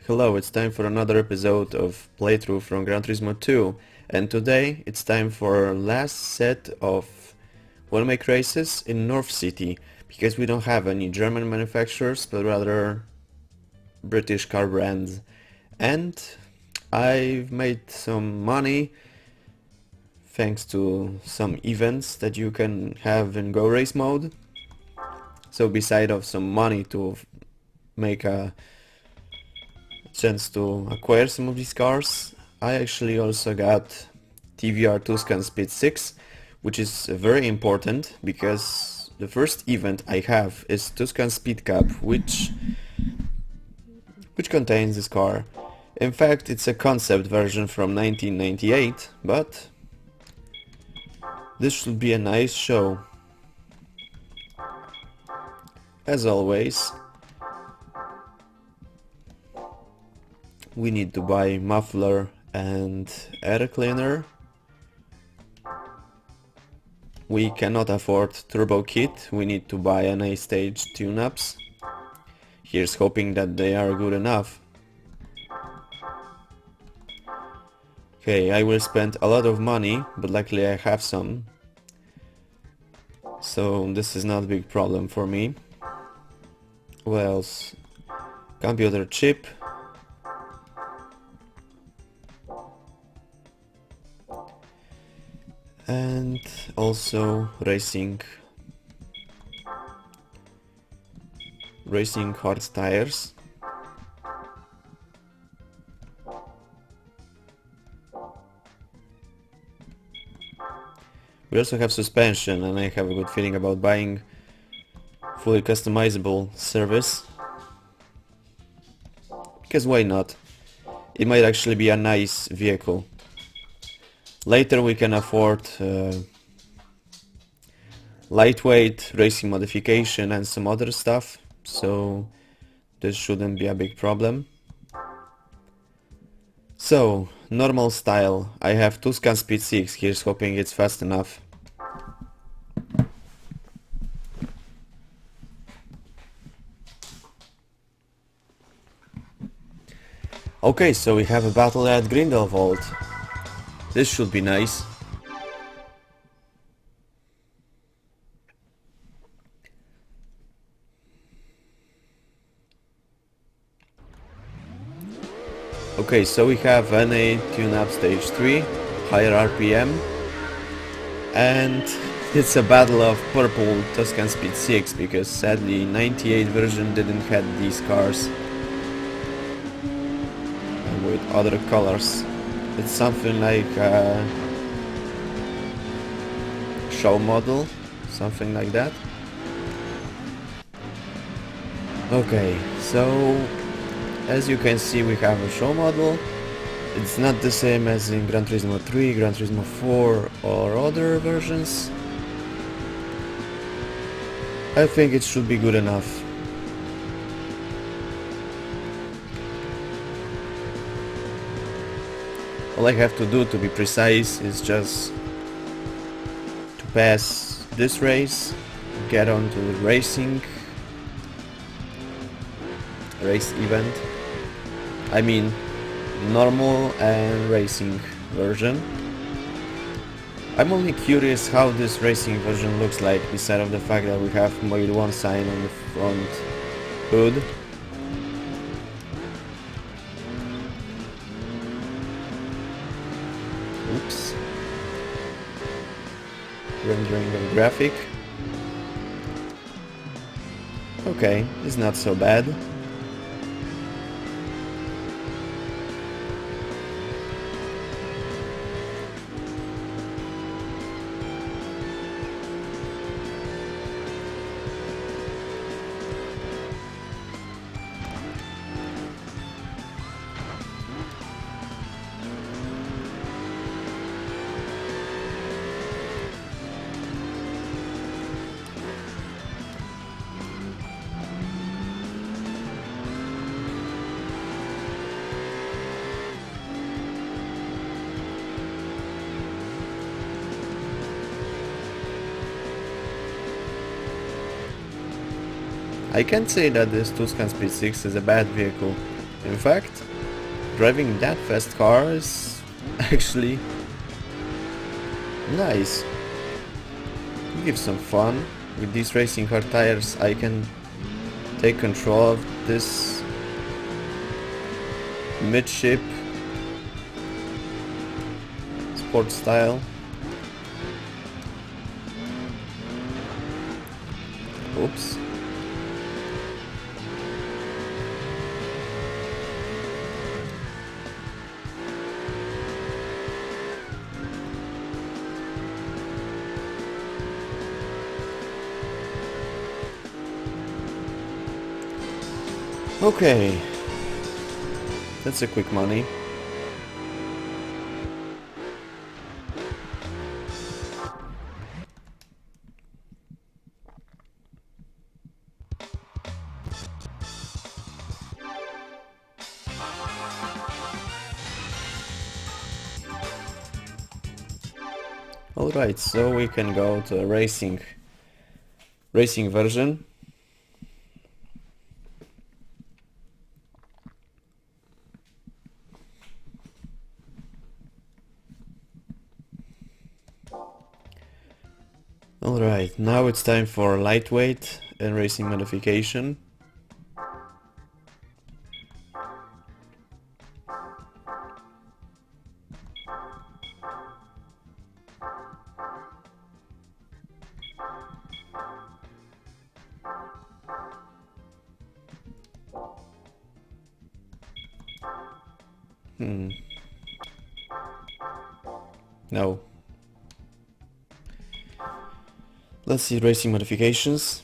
Hello, it's time for another episode of playthrough from Gran Turismo 2, and today it's time for last set of One Make races in North City, because we don't have any German manufacturers, but rather British car brands. And I've made some money thanks to some events that you can have in Go Race mode. So beside of some money to make a chance to acquire some of these cars, I actually also got TVR Tuscan Speed 6, which is very important because the first event I have is Tuscan Speed Cup, which contains this car. In fact, it's a concept version from 1998, but this should be a nice show. As always, we need to buy muffler and air cleaner. We cannot afford turbo kit, we need to buy an A-stage tune-ups. Here's hoping that they are good enough. Okay, I will spend a lot of money, but luckily I have some. So this is not a big problem for me. What else? Computer chip. And also racing hard tires. We also have suspension, and I have a good feeling about buying fully customizable service, because why not? It might actually be a nice vehicle. Later we can afford lightweight racing modification and some other stuff, so this shouldn't be a big problem. So, normal style. I have Tuscan Speed 6, here's hoping it's fast enough. Okay, so we have a battle at Grindelwald. This should be nice. Okay, so we have NA tune-up stage 3, higher RPM, and it's a battle of purple Tuscan Speed 6, because sadly 98 version didn't have these cars with other colors. It's something like a show model, something like that. Okay, so as you can see we have a show model. It's not the same as in Gran Turismo 3, Gran Turismo 4 or other versions. I think it should be good enough. All I have to do, to be precise, is just to pass this race, get on to the race event. I mean normal and racing version. I'm only curious how this racing version looks like, beside of the fact that we have Mode 1 sign on the front hood. Oops. Rendering of graphic. Okay, it's not so bad. I can't say that this Tuscan Speed 6 is a bad vehicle. In fact, driving that fast car is actually nice. It gives some fun. With these racing car tires I can take control of this midship sport style. Oops. Okay, that's a quick money. Alright, so we can go to a racing version. Alright, now it's time for lightweight and racing modification. No. Let's see racing modifications.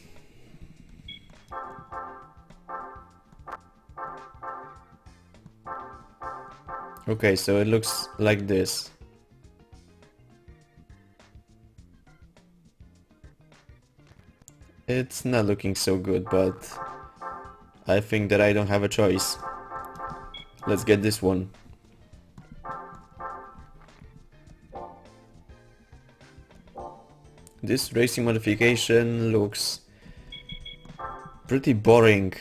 Okay, so it looks like this. It's not looking so good, but I think that I don't have a choice. Let's get this one. This racing modification looks pretty boring.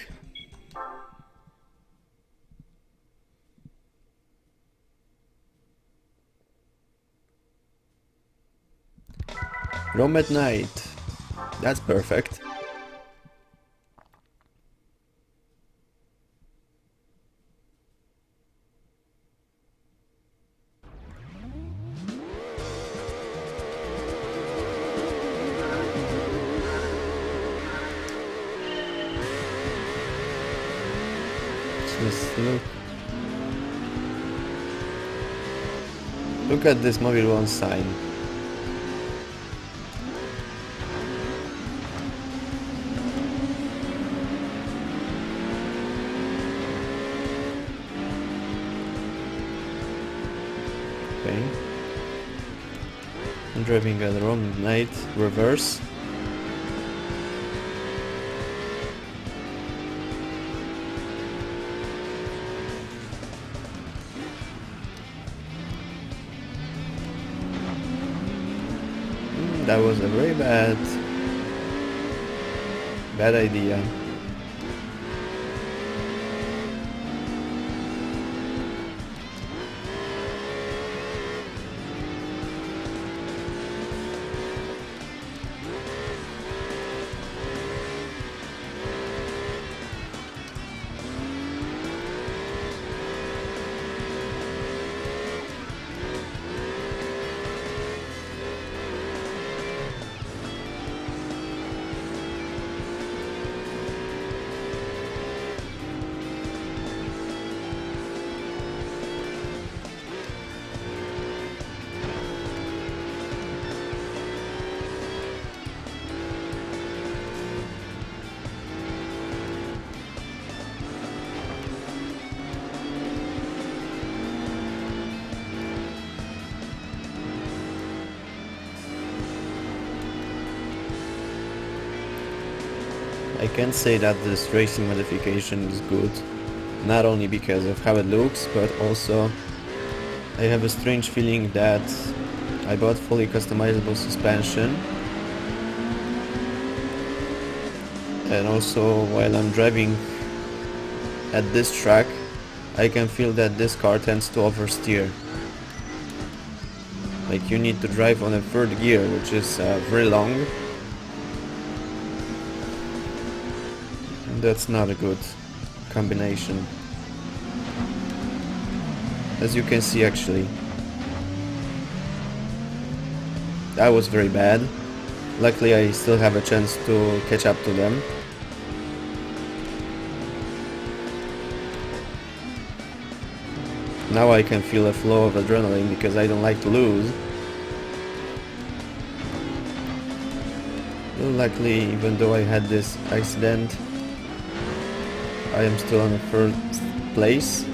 Rome at night. That's perfect. Just look at this Mobile One sign. Okay. I'm driving at Rome night reverse. That was a very bad idea. I can say that this racing modification is good, not only because of how it looks, but also I have a strange feeling that I bought fully customizable suspension, and also while I'm driving at this track I can feel that this car tends to oversteer. Like you need to drive on a third gear, which is very long. That's not a good combination. As you can see, actually. That was very bad. Luckily I still have a chance to catch up to them. Now I can feel a flow of adrenaline because I don't like to lose. Luckily, even though I had this accident, I am still on the first place.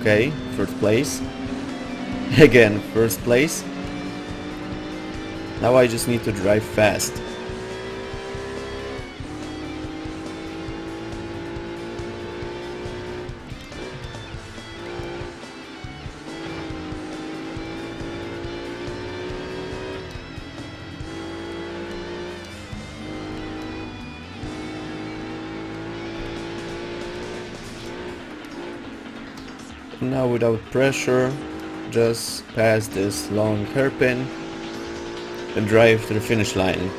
Okay, first place. Again, first place. Now I just need to drive fast. Now without pressure, just pass this long hairpin and drive to the finish line.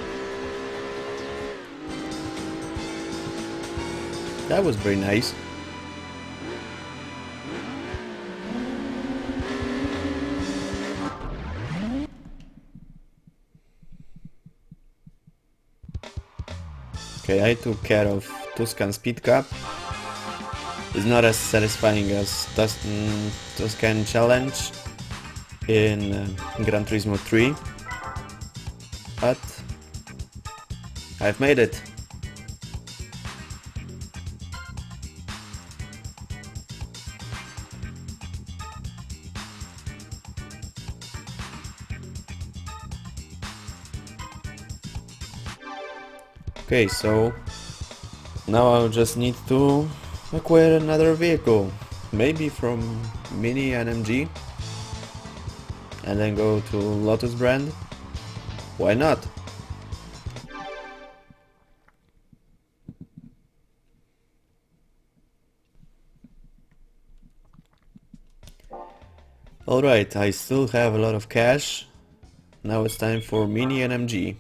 That was very nice. Okay, I took care of Tuscan Speed Cup. It's not as satisfying as Tuscan Challenge in Gran Turismo 3, but I've made it. Okay, so now I'll just need to acquire another vehicle, maybe from Mini NMG, and then go to Lotus brand. Why not? Alright, I still have a lot of cash. Now it's time for Mini NMG.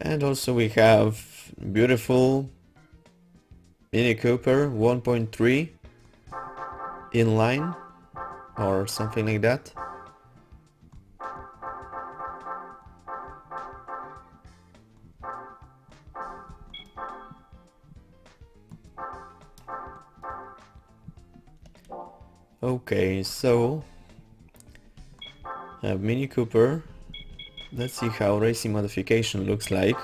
And also we have beautiful Mini Cooper 1.3 inline or something like that. Okay, so I have Mini Cooper. Let's see how racing modification looks like.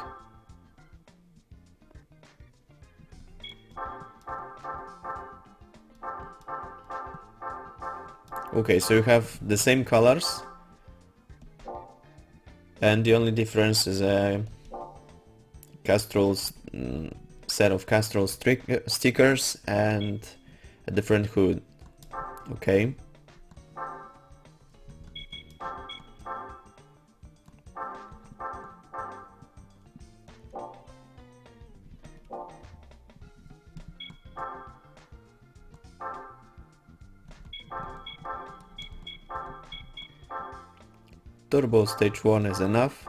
Okay, so you have the same colors, and the only difference is a Castrol's set of Castrol stickers and a different hood. Okay. Turbo stage 1 is enough.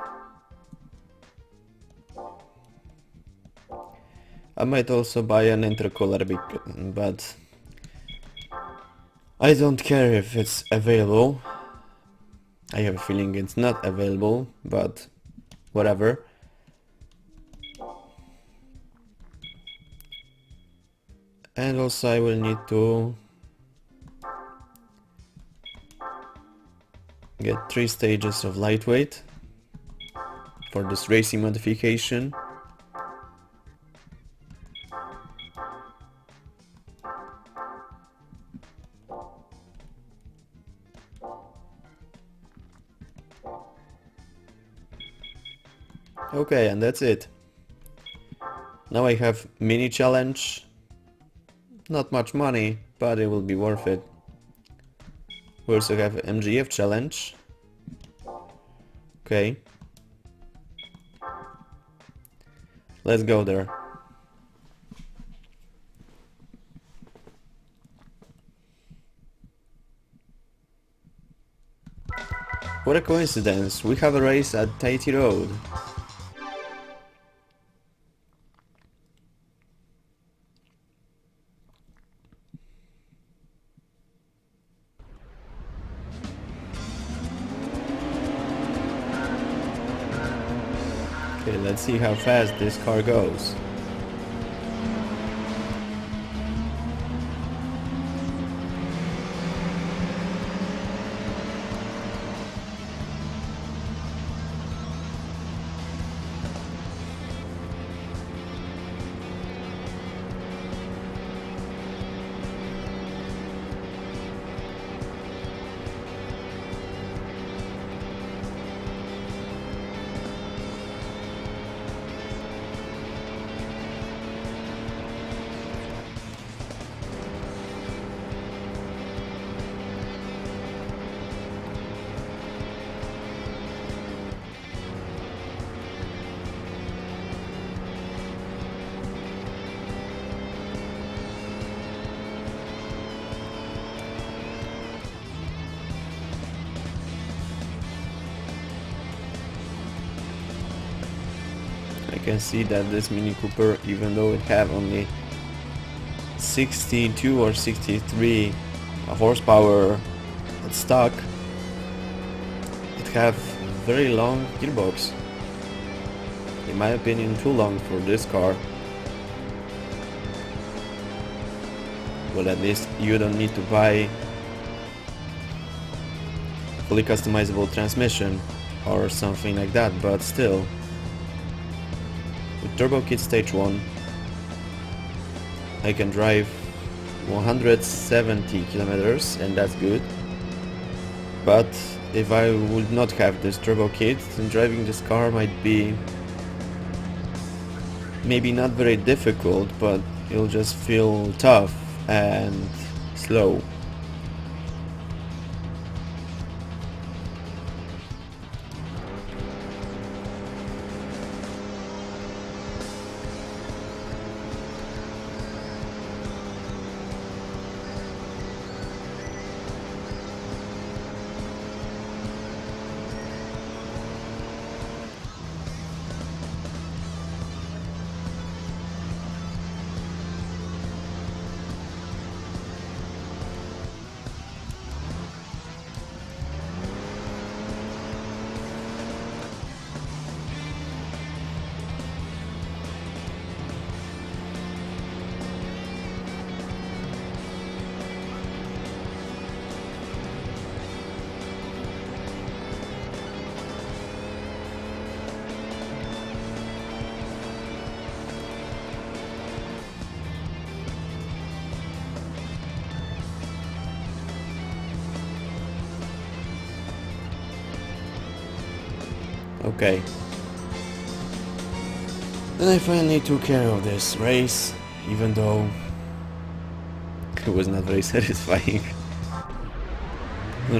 I might also buy an intercooler, but I don't care if it's available. I have a feeling it's not available, but whatever. And also I will need to get 3 stages of lightweight for this racing modification. Okay, and that's it. Now I have mini challenge. Not much money, but it will be worth it. We also have MGF challenge. Okay. Let's go there. What a coincidence, we have a race at Tahiti Road. Okay, let's see how fast this car goes. I can see that this Mini Cooper, even though it have only 62 or 63 horsepower at stock, it have very long gearbox. In my opinion, too long for this car. But at least you don't need to buy fully customizable transmission or something like that, but still. With Turbo Kit Stage 1 I can drive 170 kilometers and that's good. But if I would not have this turbo kit, then driving this car might be maybe not very difficult, but it'll just feel tough and slow. Okay. Then I finally took care of this race, even though it was not very satisfying.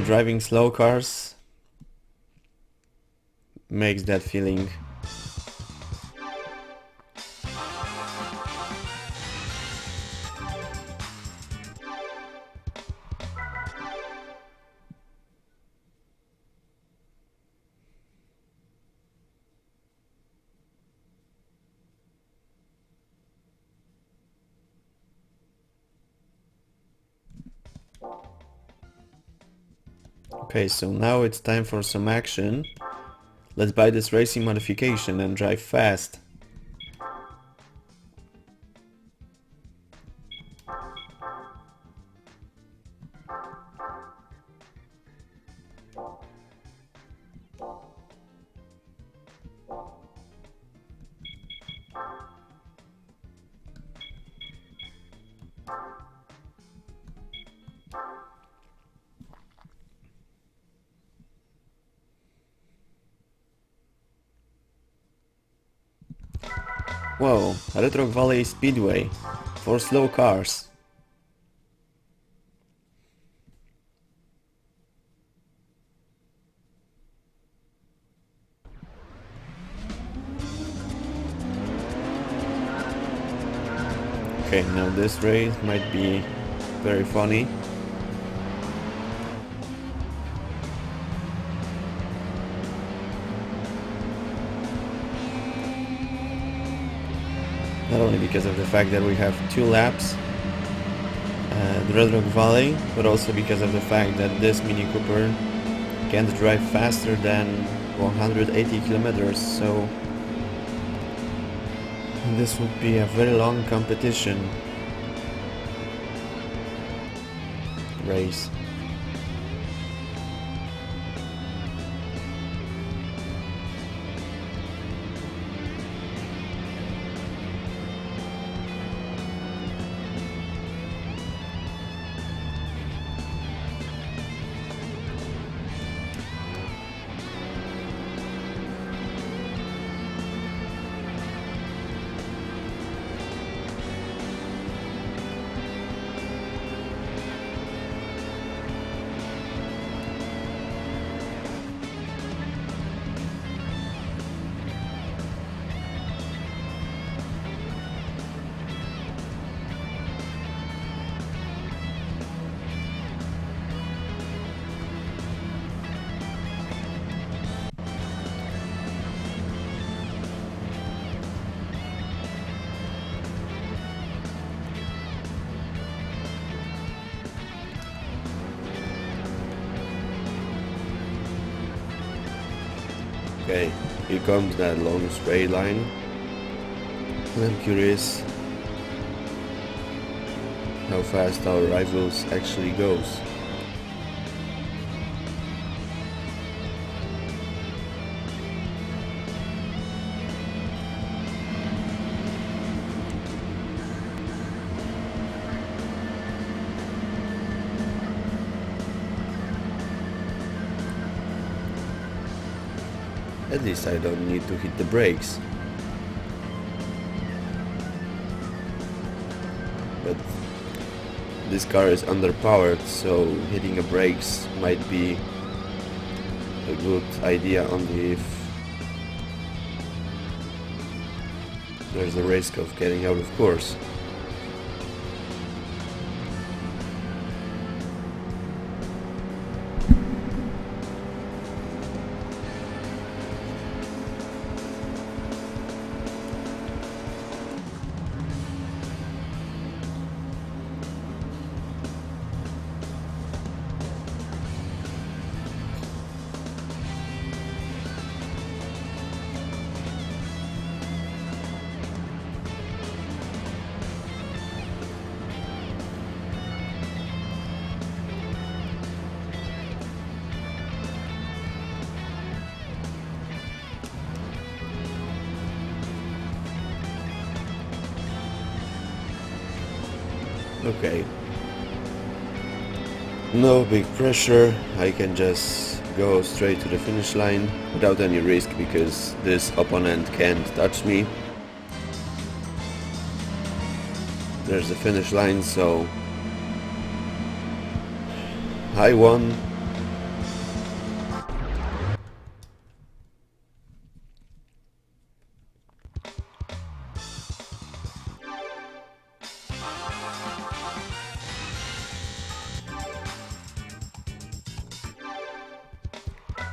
Driving slow cars makes that feeling. Okay, so now it's time for some action. Let's buy this racing modification and drive fast. Whoa, Retro Valley Speedway for slow cars. Okay, now this race might be very funny. Not only because of the fact that we have 2 laps the Red Rock Valley, but also because of the fact that this Mini Cooper can't drive faster than 180 kilometers, so this would be a very long competition race. Okay, here comes that long straight line. And I'm curious how fast our rivals actually goes. At least I don't need to hit the brakes. But this car is underpowered, so hitting the brakes might be a good idea only if there's a risk of getting out of course. Okay. No big pressure, I can just go straight to the finish line without any risk because this opponent can't touch me. There's the finish line, so I won.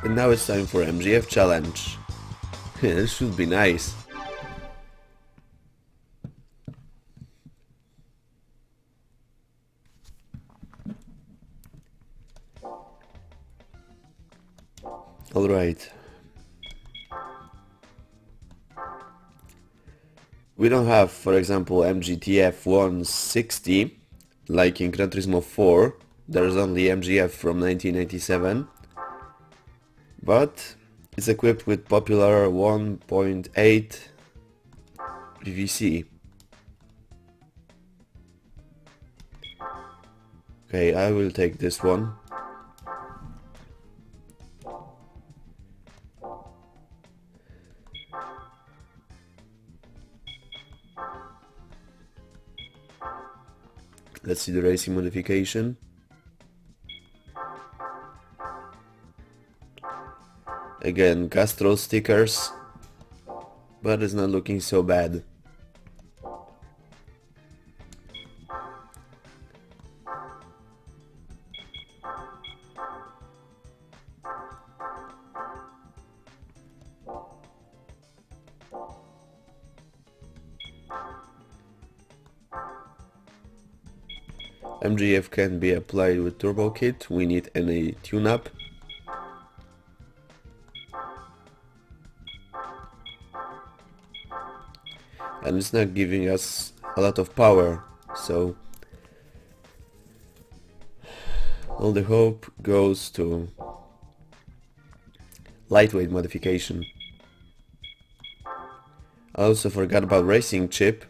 And now it's time for MGF challenge. This should be nice. Alright. We don't have, for example, MGTF 160 like in Gran Turismo 4. There's only MGF from 1997. But it's equipped with popular 1.8 PVC. Okay, I will take this one. Let's see the racing modification. Again, Castrol stickers, but it's not looking so bad. MGF can be applied with turbo kit, we need any tune-up. And it's not giving us a lot of power, so all the hope goes to lightweight modification. I also forgot about racing chip.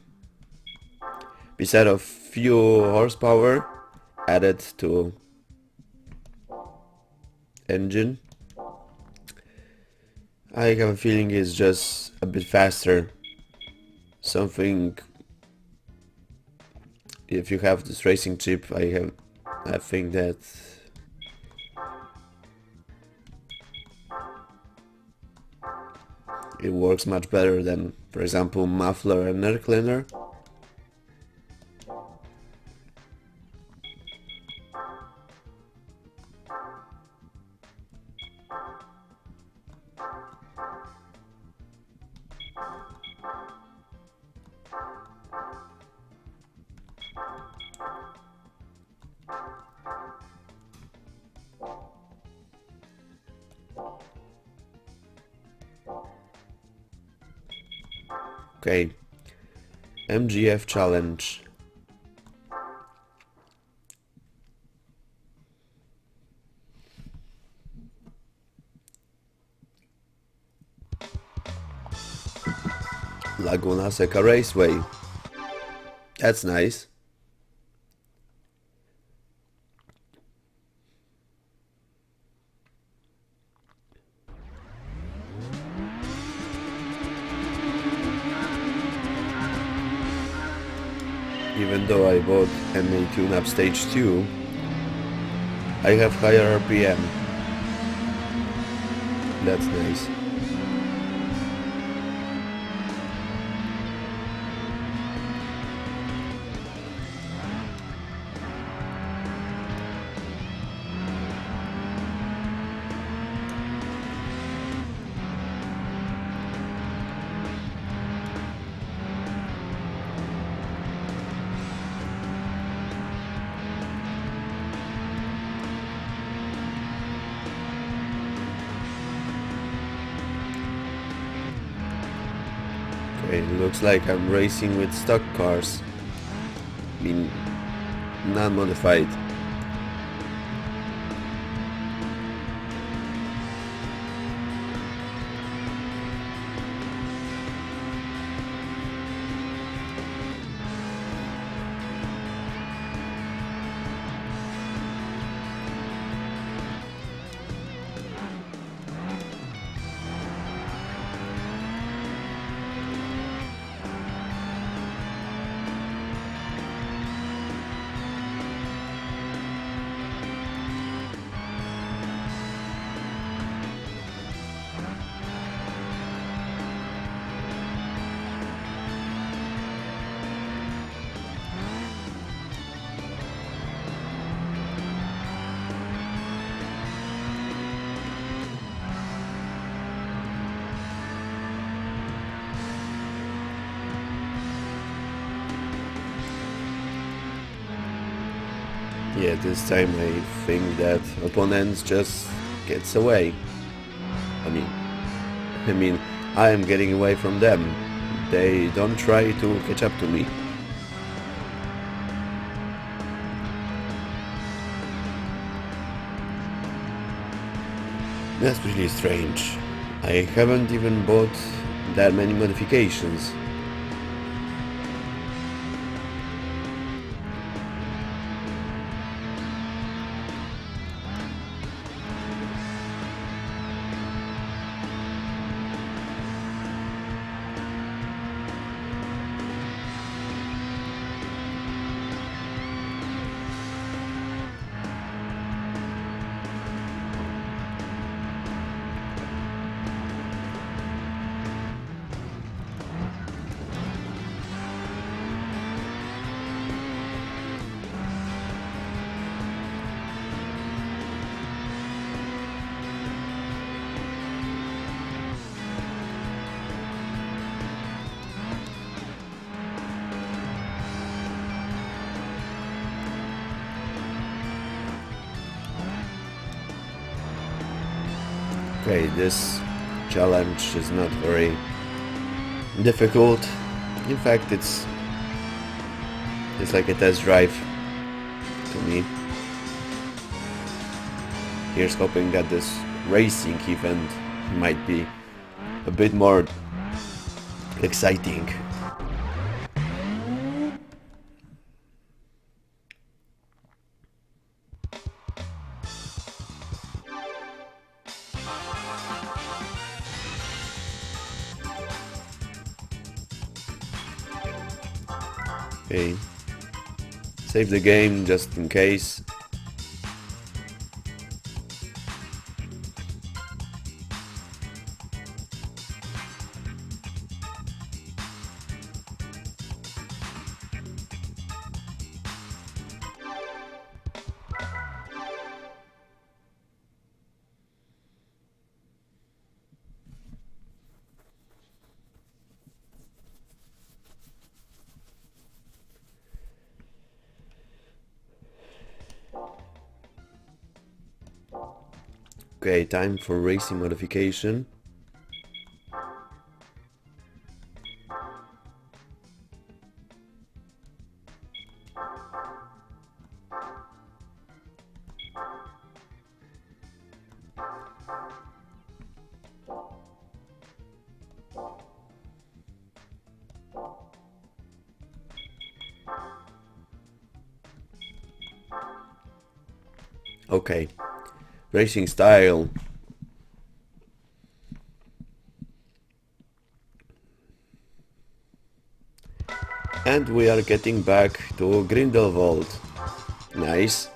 Besides of few horsepower added to engine, I have a feeling it's just a bit faster. Something, if you have this racing chip, I think that it works much better than, for example, muffler and air cleaner. Okay, MGF challenge. Laguna Seca Raceway. That's nice. Even though I bought MA Tune-Up Stage 2, I have higher RPM. That's nice. Okay, looks like I'm racing with stock cars. I mean, non-modified. Yeah, this time I think that opponents just gets away. I mean, I am getting away from them. They don't try to catch up to me. That's really strange. I haven't even bought that many modifications. Okay, this challenge is not very difficult. In fact, it's like a test drive to me. Here's hoping that this racing event might be a bit more exciting. Okay, save the game just in case. Okay, time for racing modification. Okay, racing style. And we are getting back to Grindelwald. Nice.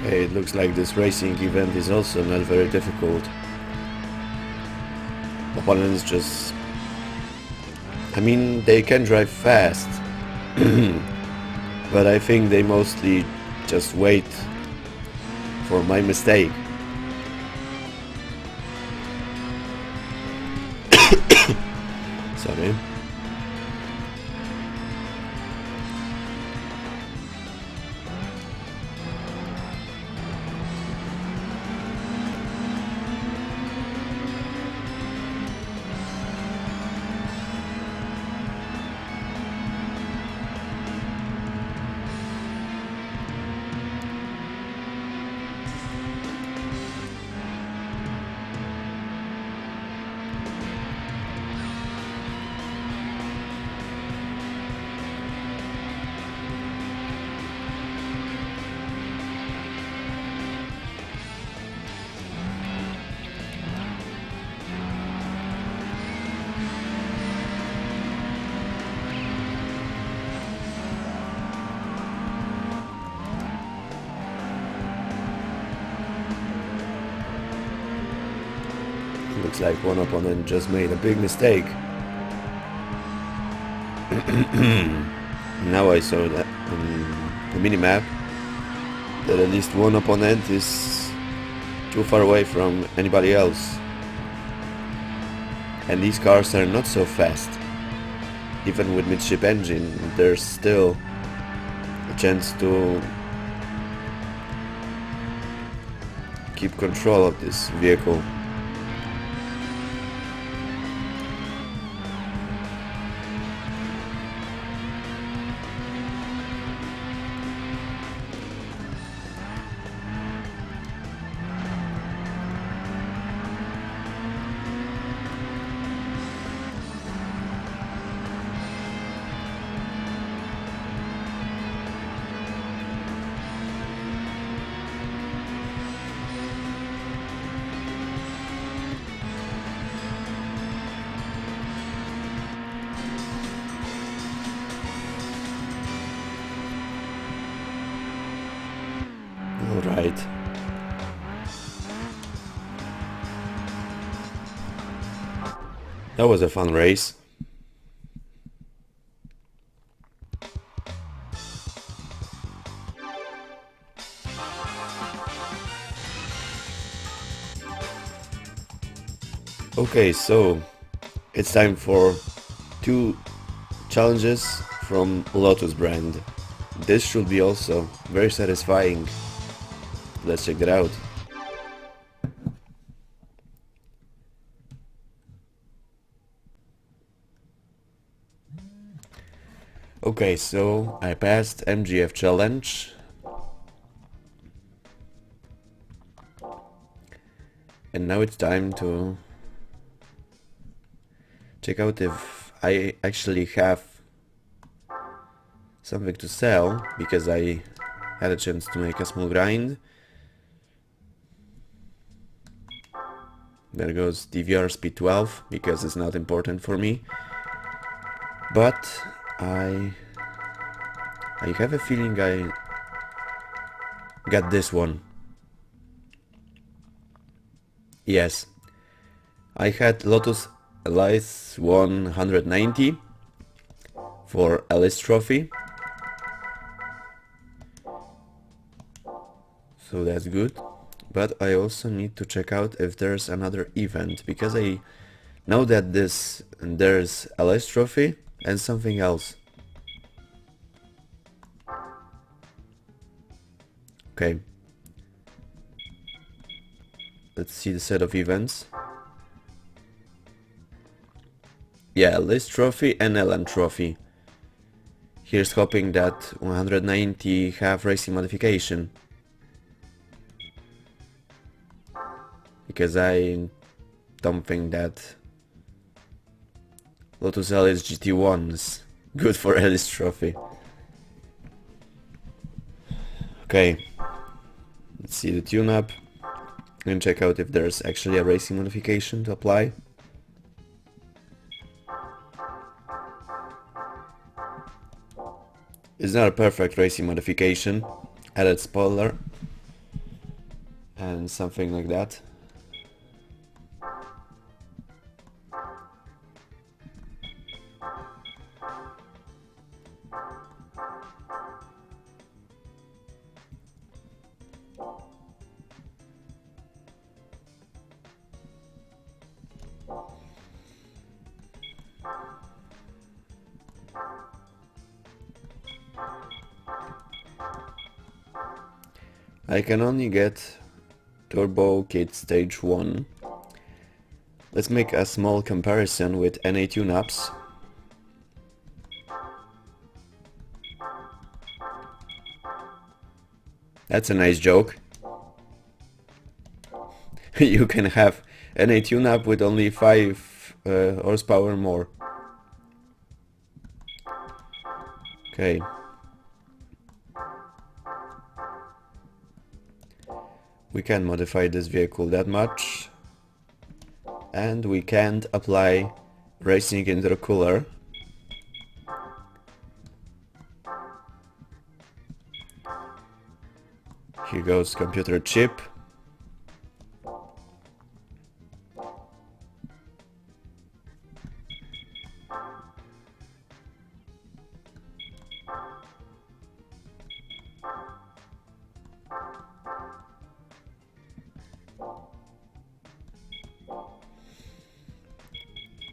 It looks like this racing event is also not very difficult. Opponents just... I mean, they can drive fast. But I think they mostly just wait for my mistake. Sorry. Looks like one opponent just made a big mistake. Now I saw that on the minimap that at least one opponent is too far away from anybody else. And these cars are not so fast. Even with midship engine, there's still a chance to keep control of this vehicle. Alright. That was a fun race. Okay, so it's time for 2 challenges from Lotus brand. This should be also very satisfying. Let's check that out. Okay, so I passed MGF challenge. And now it's time to check out if I actually have something to sell, because I had a chance to make a small grind. There goes TVR speed 12, because it's not important for me. But I have a feeling I got this one. Yes, I had Lotus Elise 190 for Ellis Trophy. So that's good. But I also need to check out if there's another event, because I know that there's Ellis Trophy and something else. Okay. Let's see the set of events. Yeah, Ellis Trophy and Ellen Trophy. Here's hoping that 190 have racing modification. Because I don't think that Lotus Ellis GT1 is good for Ellis Trophy. Okay, let's see the tune-up and check out if there's actually a racing modification to apply. It's not a perfect racing modification. Added spoiler and something like that. I can only get Turbo Kit Stage 1. Let's make a small comparison with NA tune-ups. That's a nice joke. You can have NA tune-up with only 5 horsepower more. Okay. We can't modify this vehicle that much. And we can't apply racing intercooler. Here goes computer chip.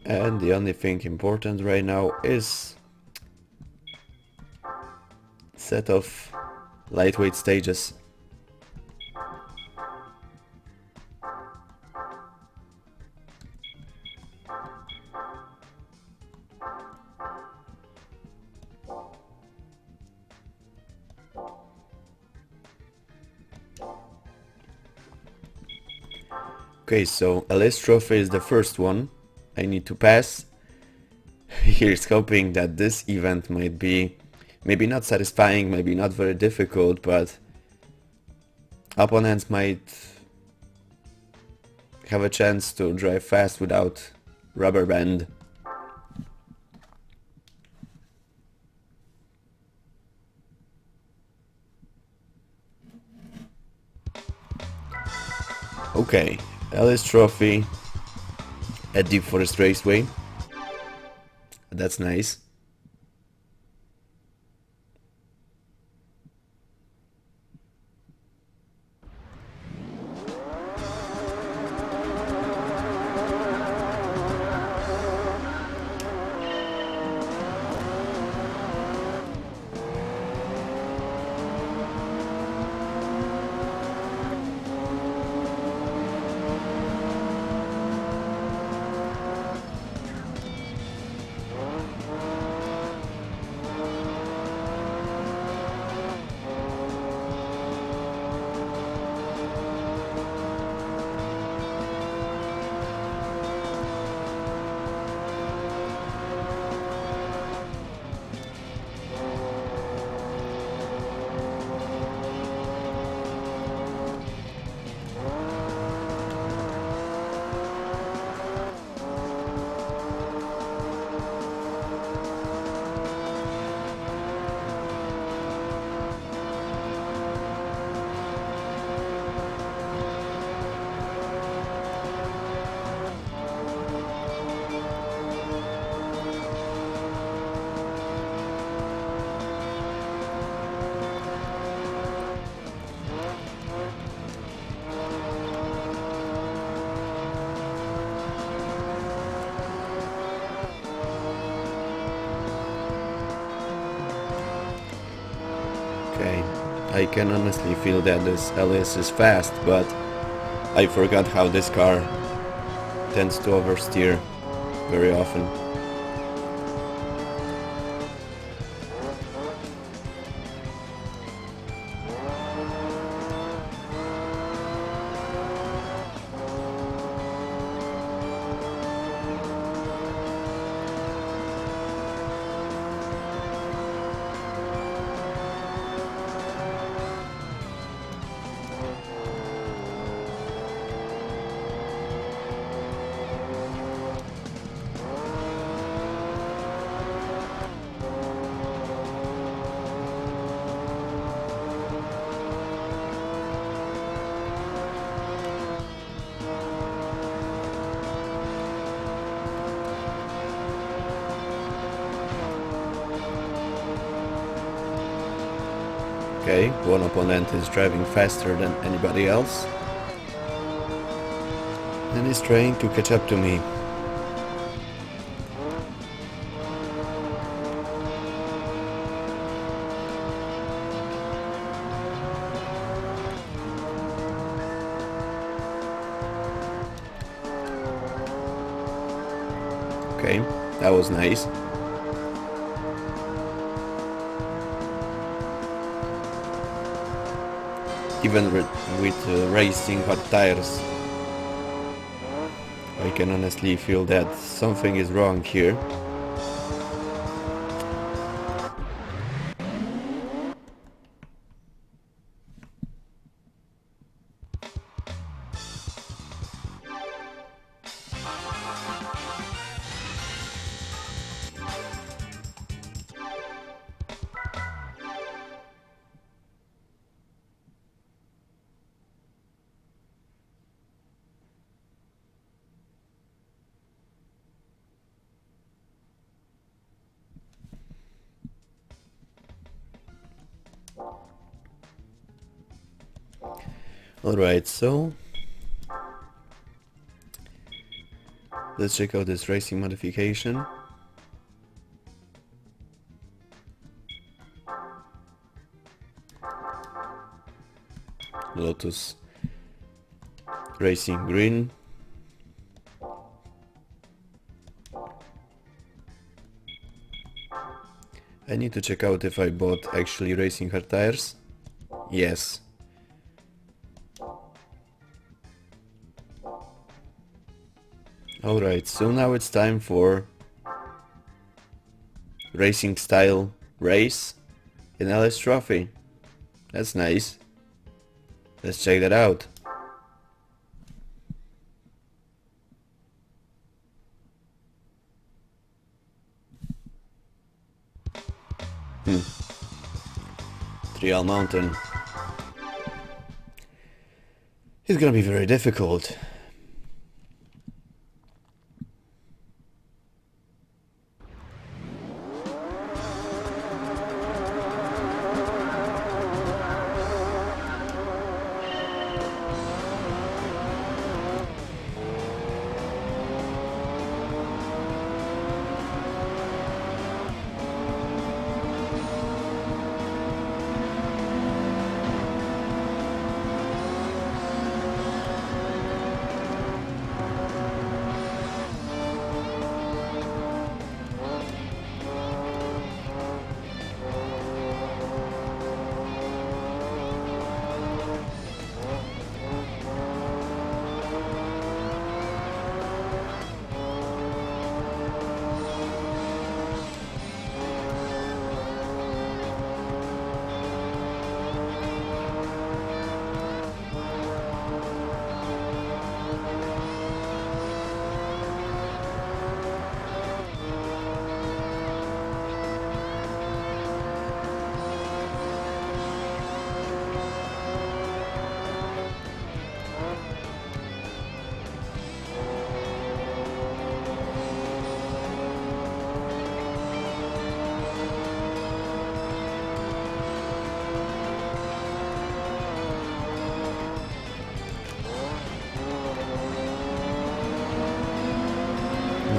And the only thing important right now is set of lightweight stages. Okay, so LS Trophy is the first one I need to pass. Here's hoping that this event might be maybe not satisfying, maybe not very difficult, but opponents might have a chance to drive fast without rubber band. Okay, LS Trophy at Deep Forest Raceway. That's nice. Okay, I can honestly feel that this LS is fast, but I forgot how this car tends to oversteer very often. Okay, one opponent is driving faster than anybody else and is trying to catch up to me. Okay, that was nice. Even with racing hot tires, I can honestly feel that something is wrong here. Alright, so let's check out this racing modification. Lotus Racing Green. I need to check out if I bought actually racing hard tires. Yes. Alright, so now it's time for racing style race in LS Trophy. That's nice. Let's check that out. Trial Mountain. It's gonna be very difficult.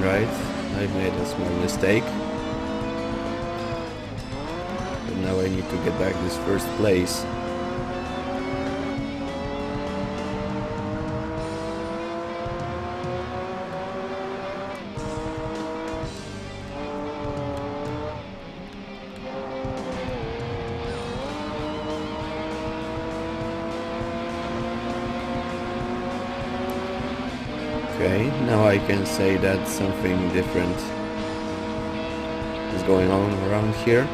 Right, I made a small mistake. But now I need to get back this first place. Okay, now I can say that something different is going on around here.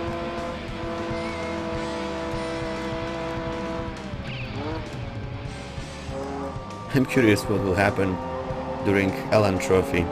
I'm curious what will happen during Allen Trophy.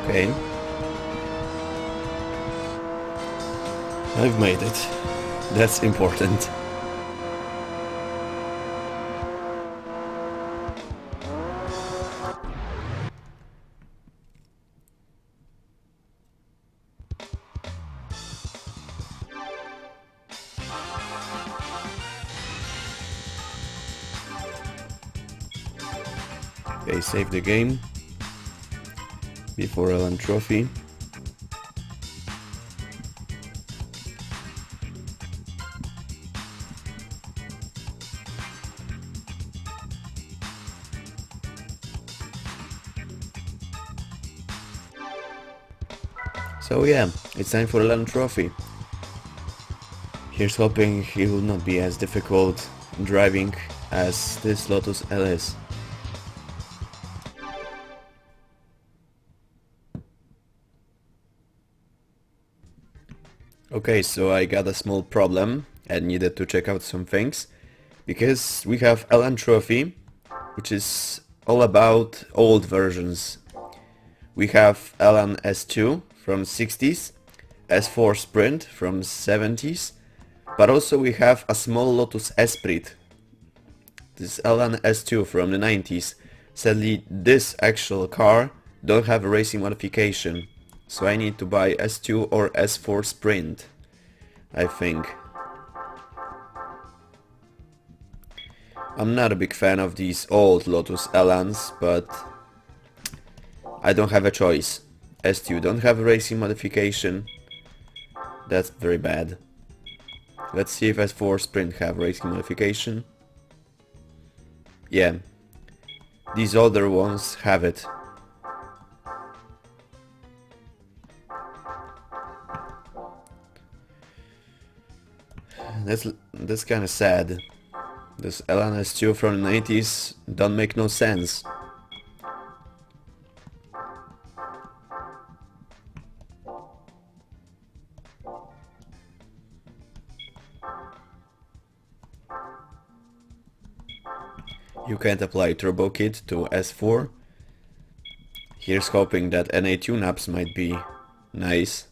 Okay. I've made it. That's important. Okay, save the game before Allen Trophy. So yeah, it's time for Allen Trophy. Here's hoping it will not be as difficult driving as this Lotus LS. Okay, so I got a small problem and needed to check out some things, because we have Allen Trophy, which is all about old versions. We have Allen S2 from 60s, S4 Sprint from 70s, but also we have a small Lotus Esprit. This Allen S2 from the 90s. Sadly, this actual car don't have a racing modification, so I need to buy S2 or S4 Sprint, I think. I'm not a big fan of these old Lotus Elans, but I don't have a choice. S2 don't have a racing modification. That's very bad. Let's see if S4 Sprint have racing modification. Yeah, these older ones have it. That's kind of sad. This Elan S2 from the 90s don't make no sense. You can't apply turbo kit to S4. Here's hoping that NA tune-ups might be nice.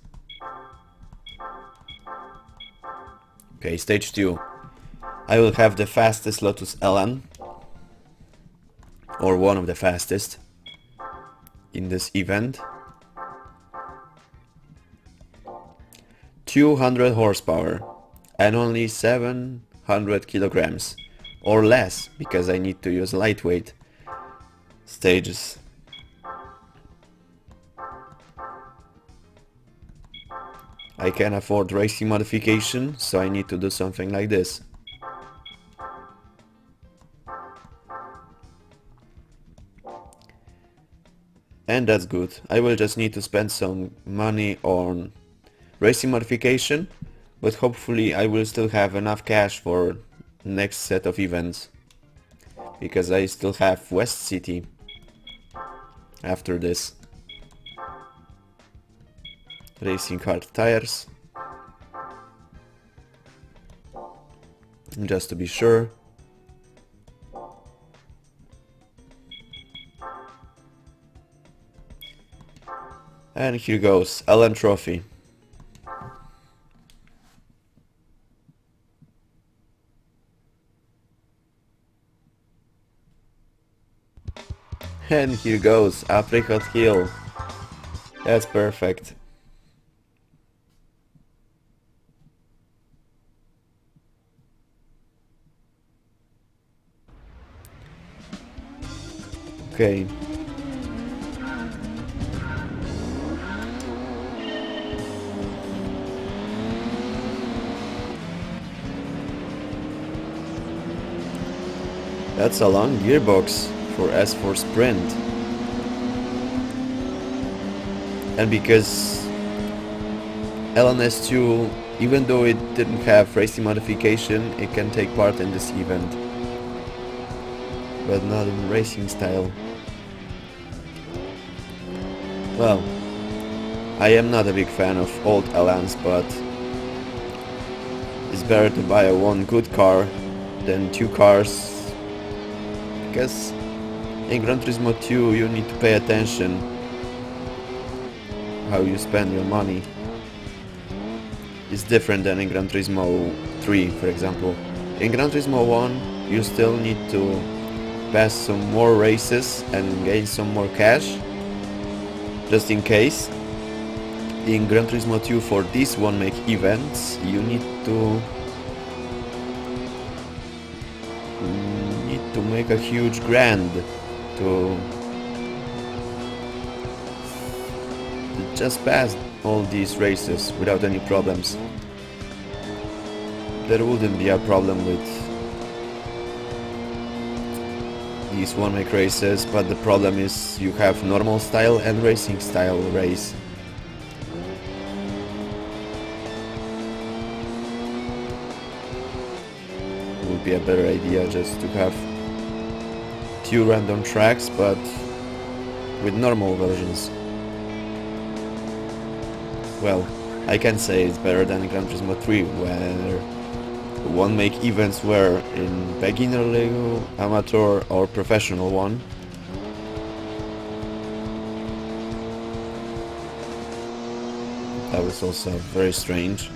Okay, stage 2. I will have the fastest Lotus Elan, or one of the fastest, in this event. 200 horsepower and only 700 kilograms, or less, because I need to use lightweight stages. I can afford racing modification, so I need to do something like this. And that's good. I will just need to spend some money on racing modification, but hopefully I will still have enough cash for next set of events, because I still have West City after this. Racing hard tires, just to be sure. And here goes Allen Trophy. And here goes Apricot Hill. That's perfect. Okay. That's a long gearbox for S4 Sprint. And because LNS2, even though it didn't have racing modification, it can take part in this event, but not in racing style. Well, I am not a big fan of old Elans, but it's better to buy one good car than two cars, because in Gran Turismo 2 you need to pay attention how you spend your money. It's different than in Gran Turismo 3, for example. In Gran Turismo 1 you still need to pass some more races and gain some more cash, just in case. In Gran Turismo 2, for these one make events, you need to make a huge Gran to just pass all these races without any problems. There wouldn't be a problem with these one make races, but the problem is you have normal style and racing style race. It would be a better idea just to have two random tracks, but with normal versions. Well, I can say it's better than Gran Turismo 3, where one make events were in beginner level, amateur or professional one. That was also very strange.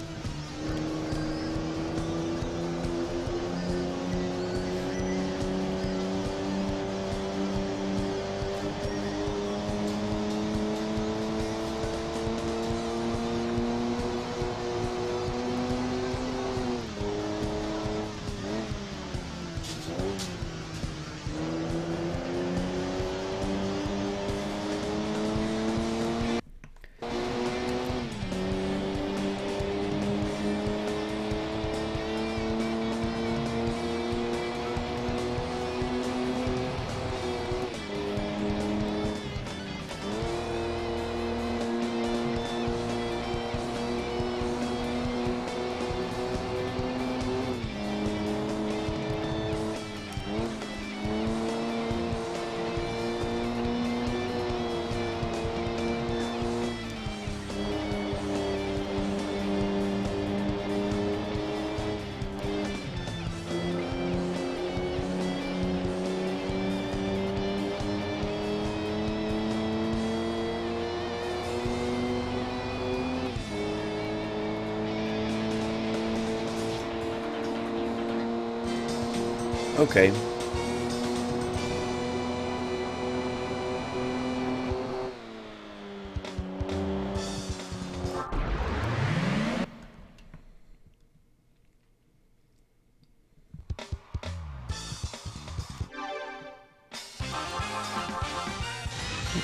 Okay.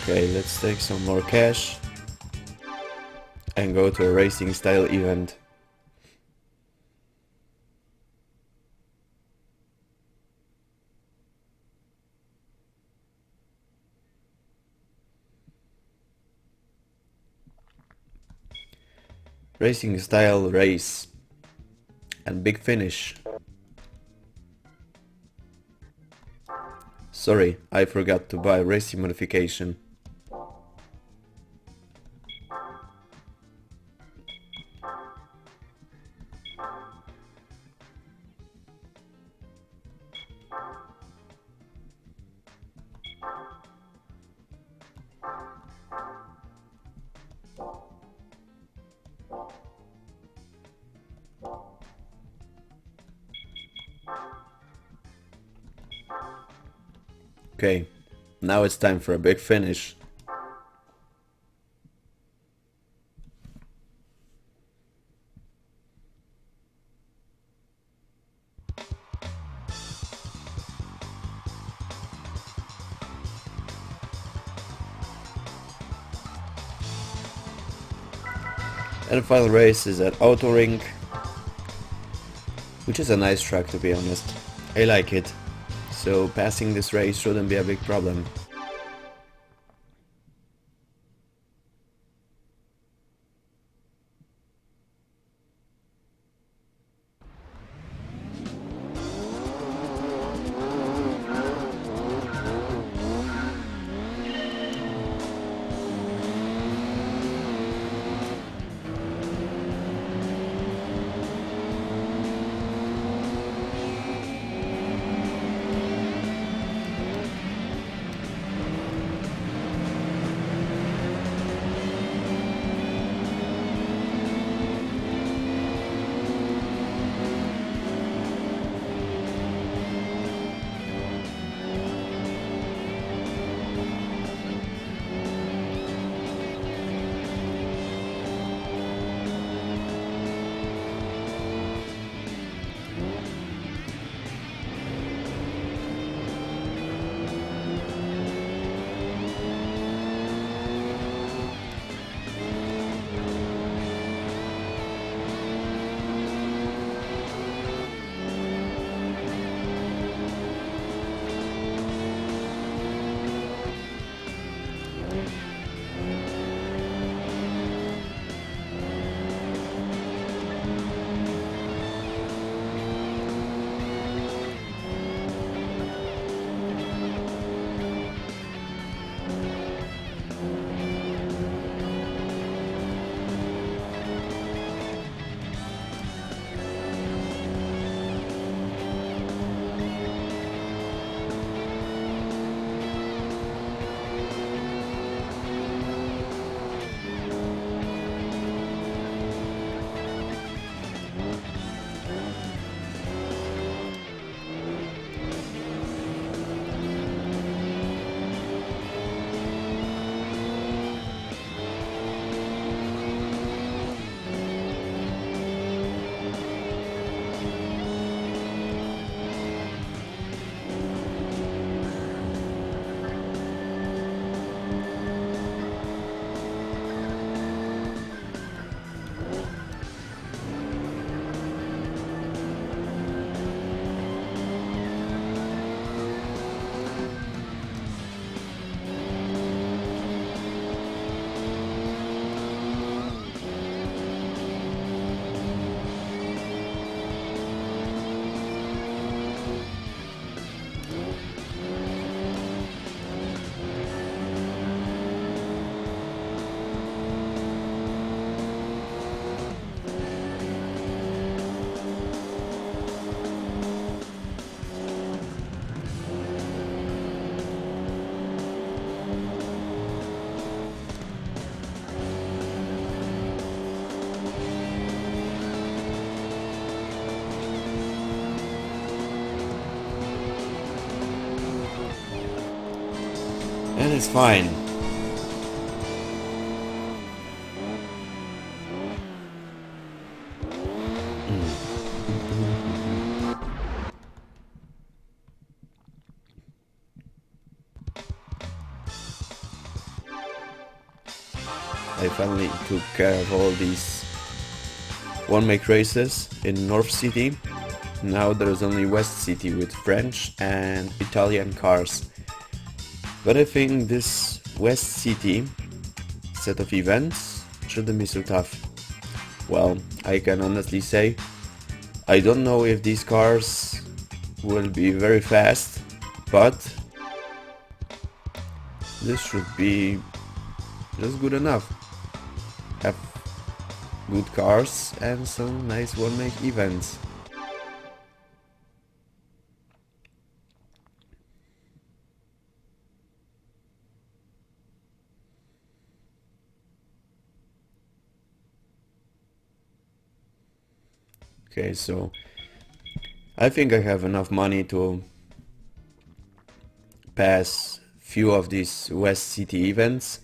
Okay, let's take some more cash and go to a racing style event. Racing style race and big finish. Sorry, I forgot to buy racing modification. Okay, now it's time for a big finish. And the final race is at Auto Ring, which is a nice track to be honest. I like it, so passing this race shouldn't be a big problem. is fine. I finally took care of all these one-make races in North City. Now there's only West City with French and Italian cars. But I think this West City set of events shouldn't be so tough. Well, I can honestly say I don't know if these cars will be very fast, but this should be just good enough. Have good cars and some nice one-make events. Okay, so I think I have enough money to pass few of these West City events,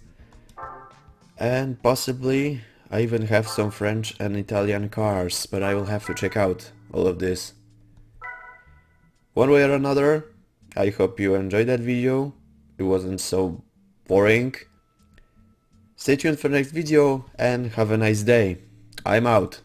and possibly I even have some French and Italian cars, but I will have to check out all of this. One way or another, I hope you enjoyed that video. It wasn't so boring. Stay tuned for the next video and have a nice day. I'm out.